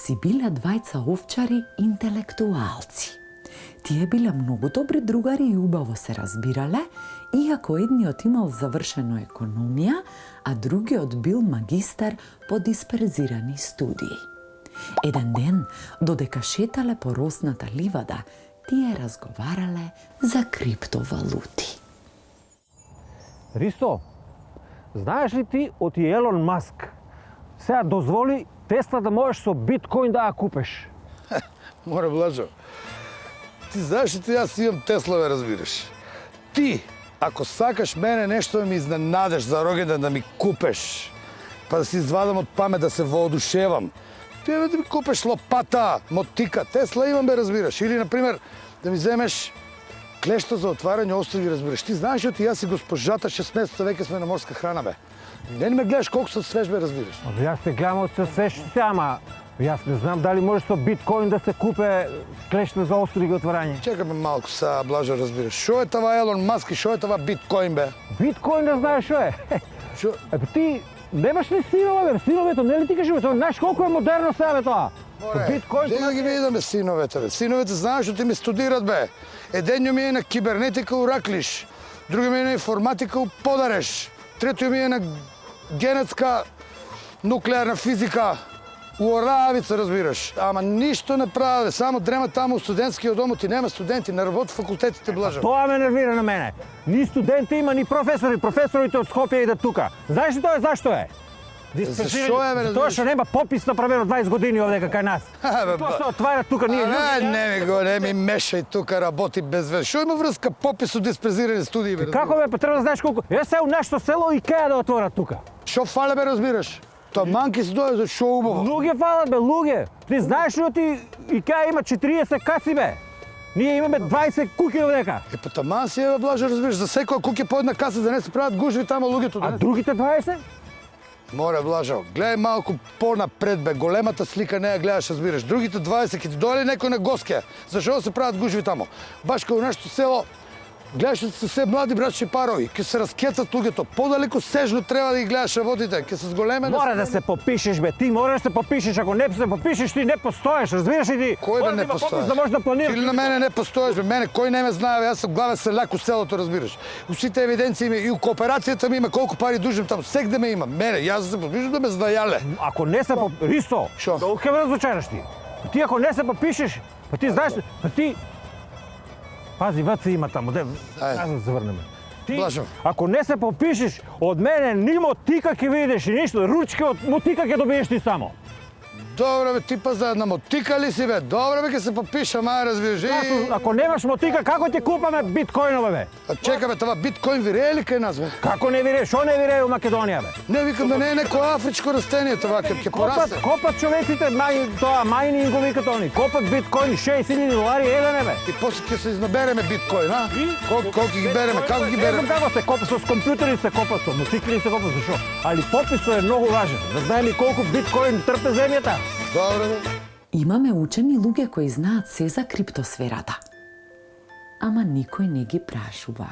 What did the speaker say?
си биле двајца овчари интелектуалци. Тие биле многу добри другари и убаво се разбирале, иако едниот имал завршено економија, а другиот бил магистар по дисперзирани студии. Еден ден, додека шетале по росната ливада, тие разговарале за криптовалути. Ристо, знаеш ли ти од Елон Маск сега дозволи Тесла да можеш со биткоин да ја купеш? Море, Блажо. Ти знаеш ли ти јас имам Тесла, бе, разбираш? Ти, ако сакаш мене нешто да ми изненадеш за рогенден да ми купеш, па да си извадам од памет да се воодушевам, ти бе да ми купеш лопата, мотика, Тесла имам, бе, разбираш? Или, например, да ми земеш клешта за отварање острови, разбираш? Ти знаеш ли ти јас и госпожата 6 месеца веќе сме на морска храна, бе? Не ме гледаш колку съм свеж, бе, разбираш? Јас те гледам од се свеж, ама јас не знам дали може со биткоин да се купе клешта за острови отварање. Чекаме малку са, Блажо, разбираш. Шо е това Елон Маск и шо е това биткоин, бе? Биткоин не знаеш шо е? Шо? Епа ти немаш ли синове, бе? Синовето, не ли ти кажи, бе? Знаеш колку е модерно сега, бе, тоа? Биткоин... Де да ги видаме синовете, бе? Синовете знаеш што ти ми студират, бе. Еден ми е на кибернетика у Раклиш, други ми е на информатика у Подареш, трето ми е на генетска нуклеарна физика у Оравица, разбираш. Ама ништо не прави, само дрема таму у студентскиот дом, ти нема студенти, не работи факултетите, Блажа. Тоа ме нервира на мене. Ни студенти има, ни професори. Професорите од Скопје идат тука. Знаеш ли тоа зашто е? Зашо е, бе, Тоа што нема попис направено 20 години овде кај нас. Тоа се отвара тука, ние Не ми мешај тука, работи без врска. Шо има врска попис у диспрезирани студии, бе? Како бе, па треба да знаеш колку. Се у нашето село Икеа да отворат тука. Шо фале, бе, разбираш? Таманки си дојде за шо убаво. Луѓе фалат, бе, луѓе. Ти знаеш ли оти Икеа има 40 каси, бе? Ние имаме 20 куки овдека. Па таман си е, бе, Блажа, разбираш, за секоја куки по една каса да не се прават гужви тамо луѓето. А другите 20? Море, Блажо, гледај малку понапред, бе, големата слика не ја гледаш, разбираш. Другите 20 ќе ти дојде некој на госке. Зашо да се прават гужви тамо? Баш као нашето село, гледаш да се се млади братши парови, ќе се раскецат луѓето. Подалеку сежно треба да ги гледаш работите, ќе се зголеме. Мора да се попишеш, бе, ти мораш да се попишеш. Ако не се попишеш, ти не постоеш, разбираш ли ти? Кој бе не постоеш? Да можеш да планираш. Ти ли на мене не постоеш, бе? Мене кој не ме знае, бе? Јас сум главен селяк у селото, разбираш. У сите евиденции има и у кооперацијата ми има колку пари дужим таму, сегде ме има. Мене, јас се попишам да ме знајале. Ако не се Ристо, Шо? долу ќе ме разочараш ти. Ти ако не се попишеш, па ти знаеш, па ти пази, ВЦ има таму, де, аз да заврнеме. Ти, Блажо. ако не се попишеш, од мене ни мотика ќе видиш и ништо, ручки од мотика ќе добиеш ти само. Добро, бе, ти па за една мотика ли си, бе? Добро, бе, ќе се попишам, разбираш. Ако немаш мотика, како ќе купаме биткоинове, бе? А чека, бе, това биткоин вирее ли кај нас, бе? Како не вирее? Шо не вирее у Македонија, бе? Не, викам да не е неко афричко растение това, ќе порасте. Копат човеците, майнингови викат они. Копат биткоини, $6000 еден е, бе. И после ќе се изнабереме биткоин, а? Колку ги береме, како ги Не береме? знам како се копа, с компјутери се копат, со мотикли се копат, зашо? Али пописот е многу важен. Да знаеме колку биткоин трпе земјата. Добре, бе. Имаме учени луѓе кои знаат се за криптосферата. Ама никој не ги прашува.